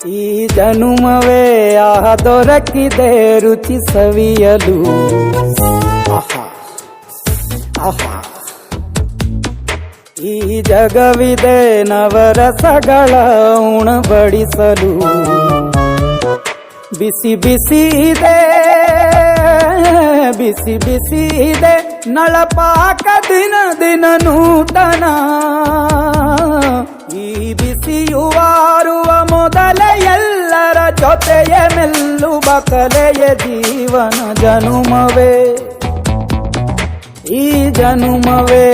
ಈ ಜನುಮವೇ ದೊರಕಿದೆ ರುಚಿ ಸವಿಯಲು. ಆಹಾ ಆಹಾ, ಈ ಜಗವಿದೆ ನವರಸಗಳ ಉಣಬಡಿಸಲು. ಬಿಸಿ ಬಿಸಿ ಇದೆ, ಬಿಸಿ ಬಿಸಿ ಇದೆ ನಳಪಾಕ ದಿನ ದಿನ ನೂತನ. ಈ ಬಿಸಿಯುವಾರುವ ಮೊದಲೇ ಎಲ್ಲರ ಜೊತೆಯ ಮೆಲ್ಲುವ ಕಲೆಯ ಜೀವನ ಜನುಮವೇ, ಈ ಜನುಮವೇ